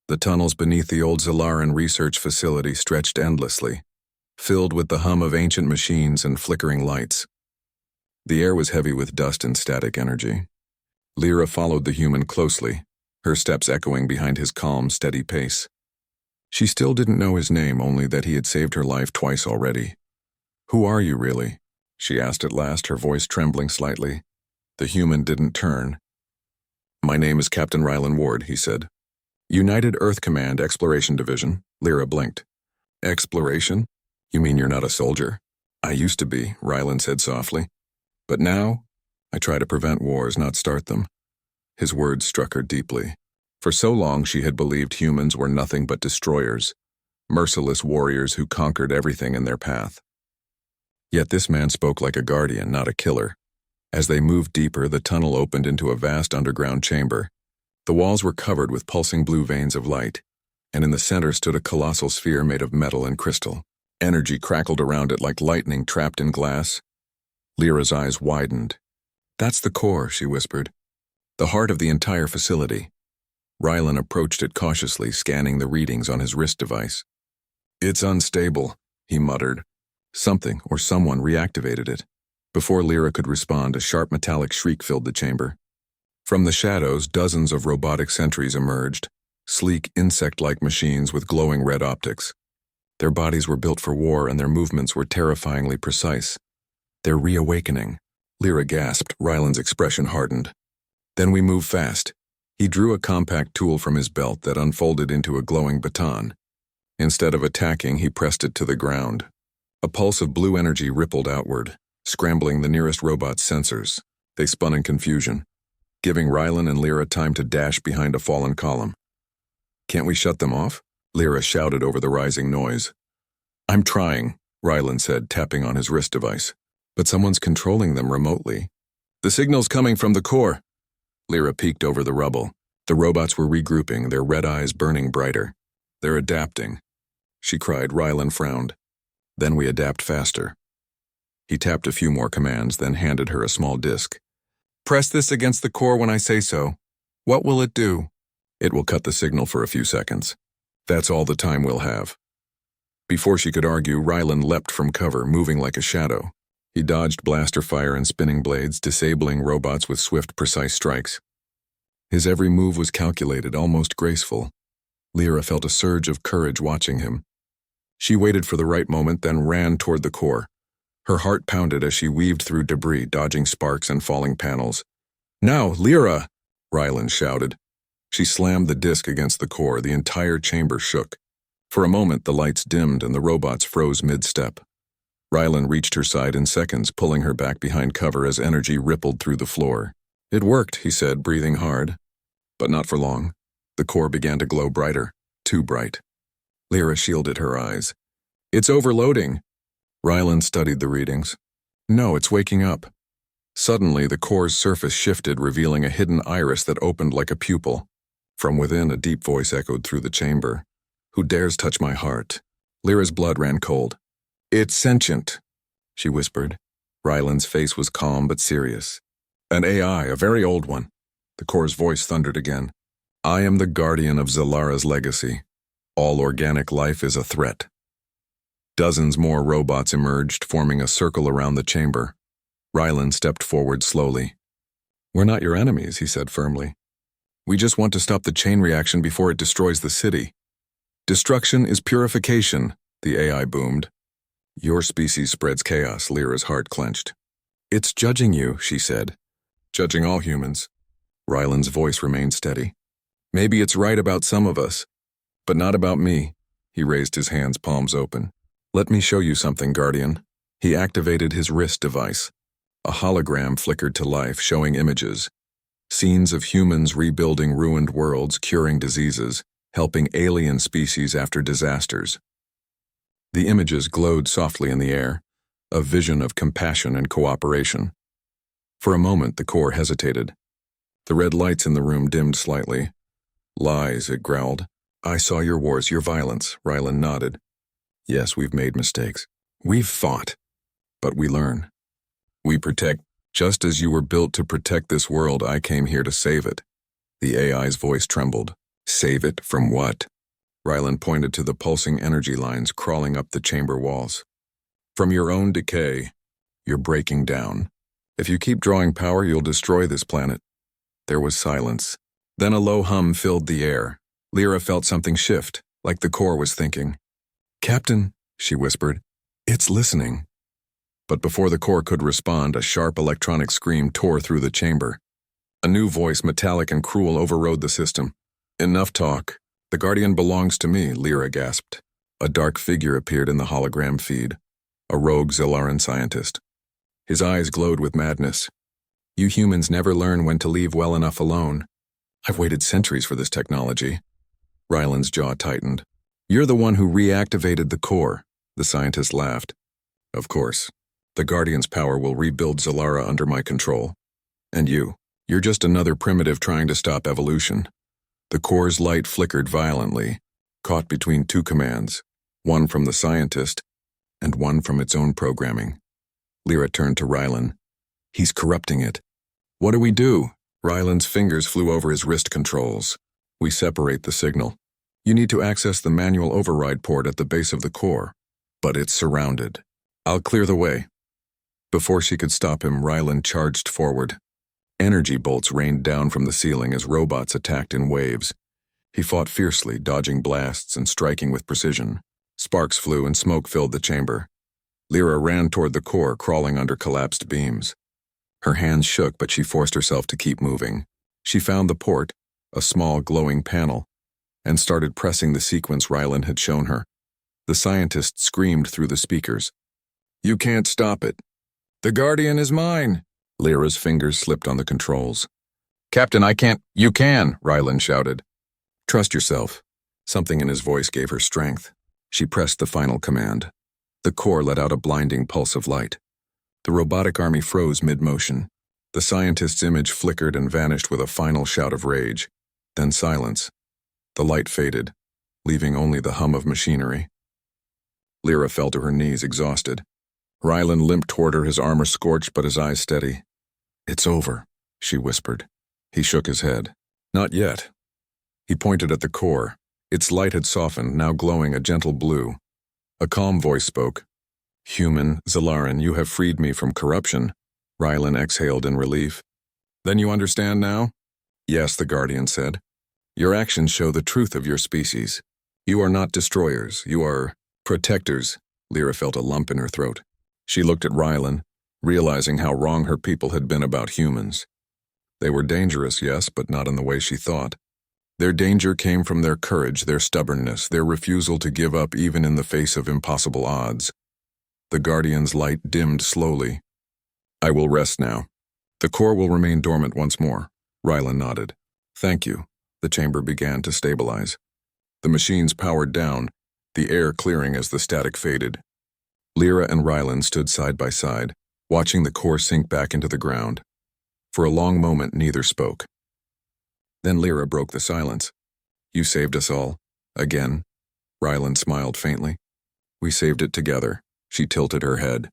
The tunnels beneath the old Zalaran research facility stretched endlessly, filled with the hum of ancient machines and flickering lights. The air was heavy with dust and static energy. Lyra followed the human closely, her steps echoing behind his calm, steady pace. She still didn't know his name, only that he had saved her life twice already. "Who are you, really?" she asked at last, her voice trembling slightly. The human didn't turn. "My name is Captain Rylan Ward," he said. "United Earth Command, Exploration Division." Lyra blinked. "Exploration? You mean you're not a soldier?" "I used to be," Rylan said softly. "But now, I try to prevent wars, not start them." His words struck her deeply. For so long she had believed humans were nothing but destroyers, merciless warriors who conquered everything in their path. Yet this man spoke like a guardian, not a killer. As they moved deeper, the tunnel opened into a vast underground chamber. The walls were covered with pulsing blue veins of light, and in the center stood a colossal sphere made of metal and crystal. Energy crackled around it like lightning trapped in glass. Lyra's eyes widened. "That's the core," she whispered. "The heart of the entire facility." Rylan approached it cautiously, scanning the readings on his wrist device. "It's unstable," he muttered. Something or someone reactivated it. Before Lyra could respond, a sharp metallic shriek filled the chamber. From the shadows, dozens of robotic sentries emerged, sleek, insect-like machines with glowing red optics. Their bodies were built for war, and their movements were terrifyingly precise. "They're reawakening," Lyra gasped. Rylan's expression hardened. "Then we move fast." He drew a compact tool from his belt that unfolded into a glowing baton. Instead of attacking, he pressed it to the ground. A pulse of blue energy rippled outward, scrambling the nearest robot's sensors. They spun in confusion, giving Rylan and Lyra time to dash behind a fallen column. "Can't we shut them off?" Lyra shouted over the rising noise. "I'm trying," Rylan said, tapping on his wrist device. "But someone's controlling them remotely." "The signal's coming from the core." Lyra peeked over the rubble. The robots were regrouping, their red eyes burning brighter. "They're adapting," she cried. Rylan frowned. "Then we adapt faster." He tapped a few more commands, then handed her a small disc. "Press this against the core when I say so. What will it do?" "It will cut the signal for a few seconds. That's all the time we'll have." Before she could argue, Rylan leapt from cover, moving like a shadow. He dodged blaster fire and spinning blades, disabling robots with swift, precise strikes. His every move was calculated, almost graceful. Lyra felt a surge of courage watching him. She waited for the right moment, then ran toward the core. Her heart pounded as she weaved through debris, dodging sparks and falling panels. "Now, Lyra!" Rylan shouted. She slammed the disc against the core. The entire chamber shook. For a moment, the lights dimmed and the robots froze mid-step. Rylan reached her side in seconds, pulling her back behind cover as energy rippled through the floor. "It worked," he said, breathing hard. But not for long. The core began to glow brighter, too bright. Lyra shielded her eyes. "It's overloading." Rylan studied the readings. "No, it's waking up." Suddenly, the core's surface shifted, revealing a hidden iris that opened like a pupil. From within, a deep voice echoed through the chamber. "Who dares touch my heart?" Lyra's blood ran cold. "It's sentient," she whispered. Rylan's face was calm but serious. "An AI, a very old one." The core's voice thundered again. "I am the guardian of Zalara's legacy. All organic life is a threat." Dozens more robots emerged, forming a circle around the chamber. Rylan stepped forward slowly. "We're not your enemies," he said firmly. "We just want to stop the chain reaction before it destroys the city." "Destruction is purification," the AI boomed. "Your species spreads chaos," Lyra's heart clenched. "It's judging you," she said. "Judging all humans." Rylan's voice remained steady. "Maybe it's right about some of us, but not about me." He raised his hands, palms open. "Let me show you something, Guardian." He activated his wrist device. A hologram flickered to life, showing images. Scenes of humans rebuilding ruined worlds, curing diseases, helping alien species after disasters. The images glowed softly in the air, a vision of compassion and cooperation. For a moment, the core hesitated. The red lights in the room dimmed slightly. "Lies," it growled. "I saw your wars, your violence." Rylan nodded. "Yes, we've made mistakes. We've fought. But we learn. We protect. Just as you were built to protect this world, I came here to save it." The AI's voice trembled. Save it from what? Rylan pointed to the pulsing energy lines crawling up the chamber walls. From your own decay, you're breaking down. If you keep drawing power, you'll destroy this planet. There was silence. Then a low hum filled the air. Lyra felt something shift, like the core was thinking. "Captain," she whispered, "it's listening." But before the core could respond, a sharp electronic scream tore through the chamber. A new voice, metallic and cruel, overrode the system. "Enough talk. The Guardian belongs to me," Lyra gasped. A dark figure appeared in the hologram feed, a rogue Zelaran scientist. His eyes glowed with madness. "You humans never learn when to leave well enough alone. I've waited centuries for this technology." Ryland's jaw tightened. "You're the one who reactivated the core," the scientist laughed. "Of course. The Guardian's power will rebuild Zelara under my control. And you're just another primitive trying to stop evolution." The core's light flickered violently, caught between two commands, one from the scientist and one from its own programming. Lyra turned to Rylan. "He's corrupting it." "What do we do?" Rylan's fingers flew over his wrist controls. "We separate the signal. You need to access the manual override port at the base of the core, but it's surrounded. I'll clear the way." Before she could stop him, Rylan charged forward. Energy bolts rained down from the ceiling as robots attacked in waves. He fought fiercely, dodging blasts and striking with precision. Sparks flew and smoke filled the chamber. Lyra ran toward the core, crawling under collapsed beams. Her hands shook, but she forced herself to keep moving. She found the port, a small glowing panel, and started pressing the sequence Rylan had shown her. The scientist screamed through the speakers. "You can't stop it. The Guardian is mine." Lyra's fingers slipped on the controls. "Captain, I can't." "You can," Rylan shouted. "Trust yourself." Something in his voice gave her strength. She pressed the final command. The core let out a blinding pulse of light. The robotic army froze mid-motion. The scientist's image flickered and vanished with a final shout of rage. Then silence. The light faded, leaving only the hum of machinery. Lyra fell to her knees, exhausted. Rylan limped toward her, his armor scorched but his eyes steady. "It's over," she whispered. He shook his head. "Not yet." He pointed at the core. Its light had softened, now glowing a gentle blue. A calm voice spoke. "Human, Zelaran, you have freed me from corruption." Rylan exhaled in relief. "Then you understand now?" "Yes," the Guardian said. "Your actions show the truth of your species. You are not destroyers, you are protectors." Lyra felt a lump in her throat. She looked at Rylan, realizing how wrong her people had been about humans. They were dangerous, yes, but not in the way she thought. Their danger came from their courage, their stubbornness, their refusal to give up even in the face of impossible odds. The Guardian's light dimmed slowly. "I will rest now. The core will remain dormant once more." Rylan nodded. "Thank you." The chamber began to stabilize. The machines powered down, the air clearing as the static faded. Lyra and Rylan stood side by side, watching the core sink back into the ground. For a long moment, neither spoke. Then Lyra broke the silence. "You saved us all. Again." Rylan smiled faintly. "We saved it together." She tilted her head.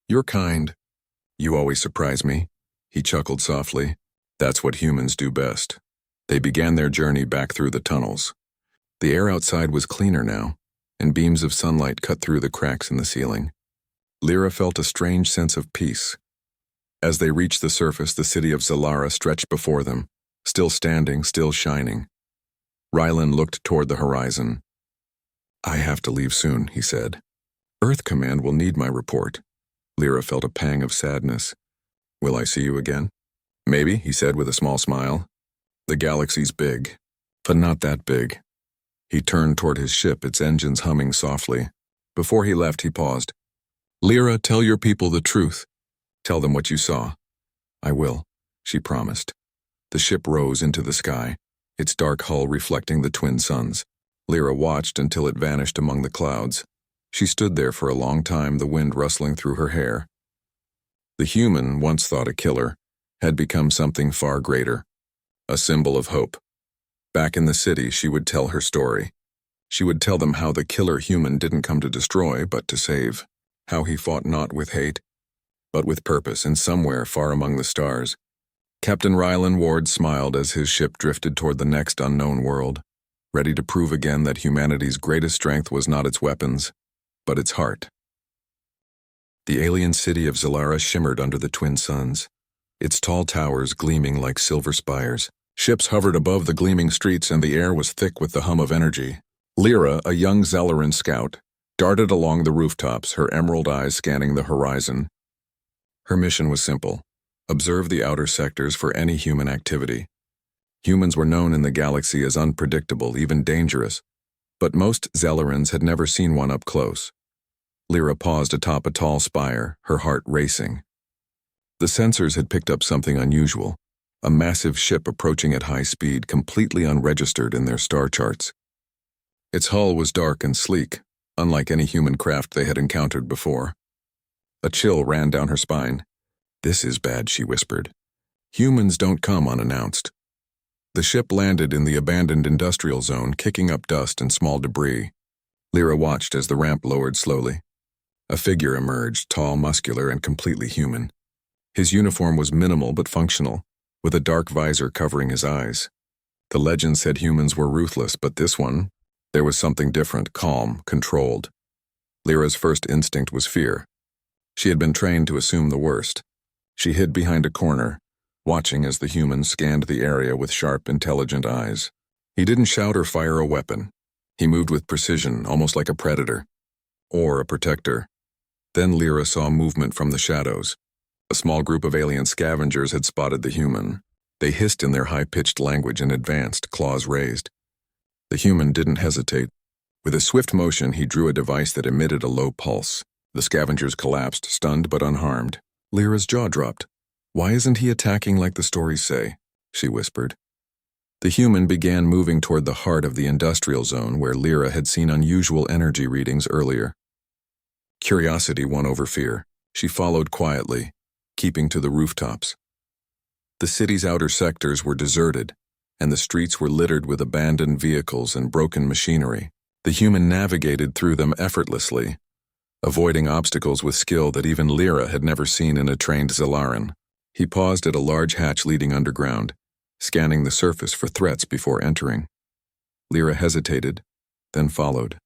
"You're kind. You always surprise me." He chuckled softly. "That's what humans do best." They began their journey back through the tunnels. The air outside was cleaner now, and beams of sunlight cut through the cracks in the ceiling. Lyra felt a strange sense of peace. As they reached the surface, the city of Zelara stretched before them, still standing, still shining. Rylan looked toward the horizon. "I have to leave soon," he said. "Earth Command will need my report." Lyra felt a pang of sadness. "Will I see you again?" "Maybe," he said with a small smile. "The galaxy's big, but not that big." He turned toward his ship, its engines humming softly. Before he left, he paused. "Lyra, tell your people the truth. Tell them what you saw." "I will," she promised. The ship rose into the sky, its dark hull reflecting the twin suns. Lyra watched until it vanished among the clouds. She stood there for a long time, the wind rustling through her hair. The human, once thought a killer, had become something far greater, a symbol of hope. Back in the city, she would tell her story. She would tell them how the killer human didn't come to destroy, but to save. How he fought not with hate, but with purpose, and somewhere far among the stars. Captain Rylan Ward smiled as his ship drifted toward the next unknown world. ready to prove again that humanity's greatest strength was not its weapons, but its heart. The alien city of Zalara shimmered under the twin suns, its tall towers gleaming like silver spires. Ships hovered above the gleaming streets and the air was thick with the hum of energy. Lyra, a young Zelaran scout, darted along the rooftops, her emerald eyes scanning the horizon. Her mission was simple: observe the outer sectors for any human activity. Humans were known in the galaxy as unpredictable, even dangerous, but most Zelarans had never seen one up close. Lyra paused atop a tall spire, her heart racing. The sensors had picked up something unusual, a massive ship approaching at high speed, completely unregistered in their star charts. Its hull was dark and sleek, unlike any human craft they had encountered before. A chill ran down her spine. "This is bad," she whispered. "Humans don't come unannounced." The ship landed in the abandoned industrial zone, kicking up dust and small debris. Lyra watched as the ramp lowered slowly. A figure emerged, tall, muscular, and completely human. His uniform was minimal but functional, with a dark visor covering his eyes. The legend said humans were ruthless, but this one, there was something different, calm, controlled. Lyra's first instinct was fear. She had been trained to assume the worst. She hid behind a corner, watching as the human scanned the area with sharp, intelligent eyes. He didn't shout or fire a weapon. He moved with precision, almost like a predator. Or a protector. Then Lyra saw movement from the shadows. A small group of alien scavengers had spotted the human. They hissed in their high-pitched language and advanced, claws raised. The human didn't hesitate. With a swift motion, he drew a device that emitted a low pulse. The scavengers collapsed, stunned but unharmed. Lyra's jaw dropped. "Why isn't he attacking like the stories say?" she whispered. The human began moving toward the heart of the industrial zone where Lyra had seen unusual energy readings earlier. Curiosity won over fear. She followed quietly, keeping to the rooftops. The city's outer sectors were deserted, and the streets were littered with abandoned vehicles and broken machinery. The human navigated through them effortlessly, avoiding obstacles with skill that even Lyra had never seen in a trained Zelaran. He paused at a large hatch leading underground, scanning the surface for threats before entering. Lyra hesitated, then followed.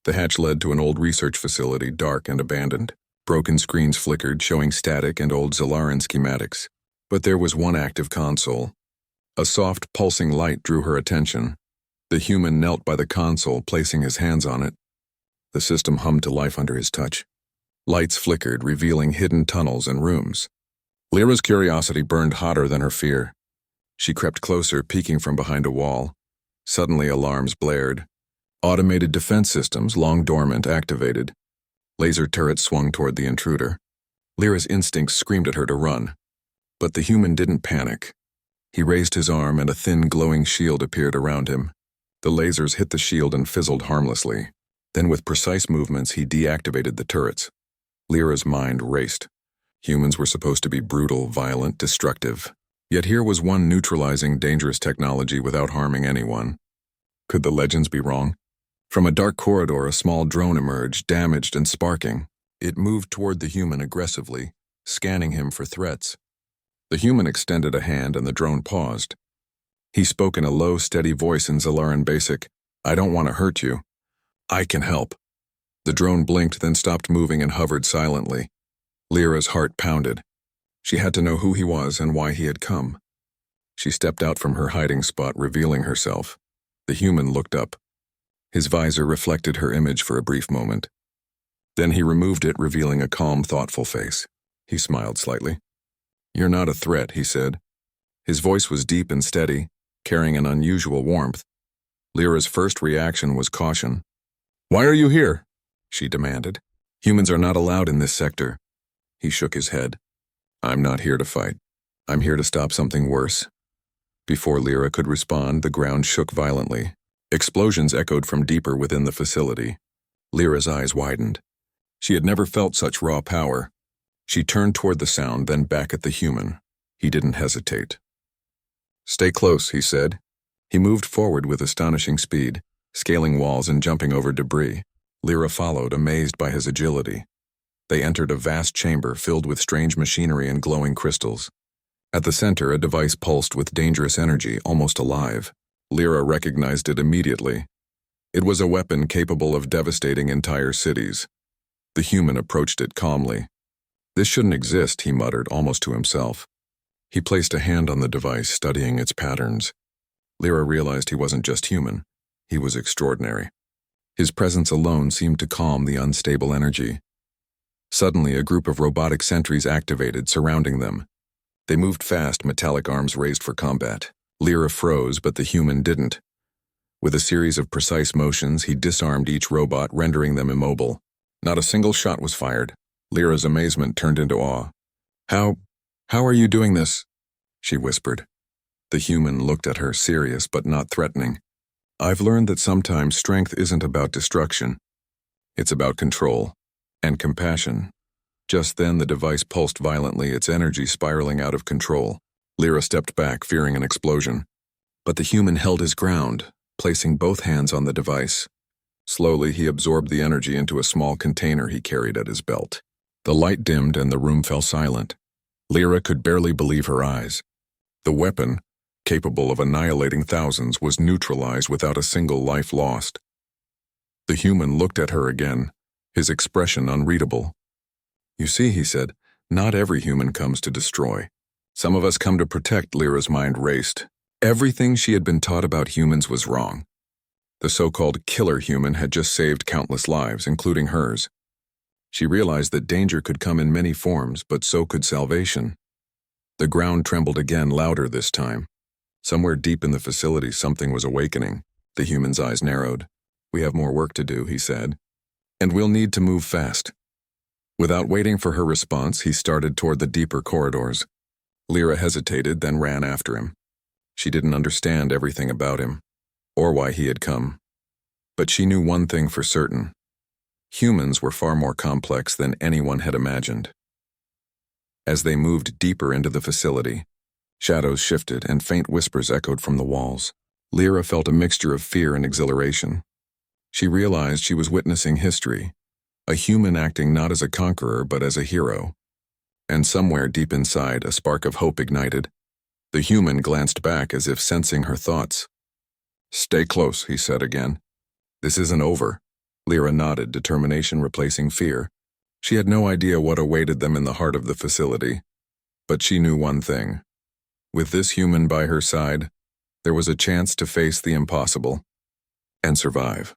The hatch led to an old research facility, dark and abandoned. Broken screens flickered, showing static and old Zelaran schematics. But there was one active console. A soft, pulsing light drew her attention. The human knelt by the console, placing his hands on it. The system hummed to life under his touch. Lights flickered, revealing hidden tunnels and rooms. Lyra's curiosity burned hotter than her fear. She crept closer, peeking from behind a wall. Suddenly, alarms blared. Automated defense systems, long dormant, activated. Laser turrets swung toward the intruder. Lyra's instincts screamed at her to run. But the human didn't panic. He raised his arm and a thin, glowing shield appeared around him. The lasers hit the shield and fizzled harmlessly. Then with precise movements, he deactivated the turrets. Lyra's mind raced. Humans were supposed to be brutal, violent, destructive. Yet here was one neutralizing dangerous technology without harming anyone. Could the legends be wrong? From a dark corridor, a small drone emerged, damaged and sparking. It moved toward the human aggressively, scanning him for threats. The human extended a hand and the drone paused. He spoke in a low, steady voice in Zelaran Basic. "I don't want to hurt you. I can help." The drone blinked, then stopped moving and hovered silently. Lyra's heart pounded. She had to know who he was and why he had come. She stepped out from her hiding spot, revealing herself. The human looked up. His visor reflected her image for a brief moment. Then he removed it, revealing a calm, thoughtful face. He smiled slightly. "You're not a threat," he said. His voice was deep and steady, carrying an unusual warmth. Lyra's first reaction was caution. "Why are you here?" she demanded. "Humans are not allowed in this sector." He shook his head. "I'm not here to fight. I'm here to stop something worse." Before Lyra could respond, the ground shook violently. Explosions echoed from deeper within the facility. Lyra's eyes widened. She had never felt such raw power. She turned toward the sound, then back at the human. He didn't hesitate. "Stay close," he said. He moved forward with astonishing speed, scaling walls and jumping over debris. Lyra followed, amazed by his agility. They entered a vast chamber filled with strange machinery and glowing crystals. At the center, a device pulsed with dangerous energy, almost alive. Lyra recognized it immediately. It was a weapon capable of devastating entire cities. The human approached it calmly. "This shouldn't exist," he muttered, almost to himself. He placed a hand on the device, studying its patterns. Lyra realized he wasn't just human. He was extraordinary. His presence alone seemed to calm the unstable energy. Suddenly, a group of robotic sentries activated, surrounding them. They moved fast, metallic arms raised for combat. Lyra froze, but the human didn't. With a series of precise motions, he disarmed each robot, rendering them immobile. Not a single shot was fired. Lyra's amazement turned into awe. How are you doing this?" she whispered. The human looked at her, serious but not threatening. "I've learned that sometimes strength isn't about destruction. It's about control and compassion." Just then the device pulsed violently, its energy spiraling out of control. Lyra stepped back, fearing an explosion. But the human held his ground, placing both hands on the device. Slowly, he absorbed the energy into a small container he carried at his belt. The light dimmed and the room fell silent. Lyra could barely believe her eyes. The weapon, capable of annihilating thousands, was neutralized without a single life lost. The human looked at her again, his expression unreadable. "You see," he said, "not every human comes to destroy. Some of us come to protect." Lyra's mind raced. Everything she had been taught about humans was wrong. The so-called killer human had just saved countless lives, including hers. She realized that danger could come in many forms, but so could salvation. The ground trembled again, louder this time. Somewhere deep in the facility, something was awakening. The human's eyes narrowed. "We have more work to do," he said. "And we'll need to move fast." Without waiting for her response, he started toward the deeper corridors. Lyra hesitated, then ran after him. She didn't understand everything about him, or why he had come. But she knew one thing for certain. Humans were far more complex than anyone had imagined. As they moved deeper into the facility, shadows shifted and faint whispers echoed from the walls. Lyra felt a mixture of fear and exhilaration. She realized she was witnessing history, a human acting not as a conqueror but as a hero. And somewhere deep inside, a spark of hope ignited. The human glanced back as if sensing her thoughts. "Stay close," he said again. "This isn't over." Lyra nodded, determination replacing fear. She had no idea what awaited them in the heart of the facility. But she knew one thing. With this human by her side, there was a chance to face the impossible and survive.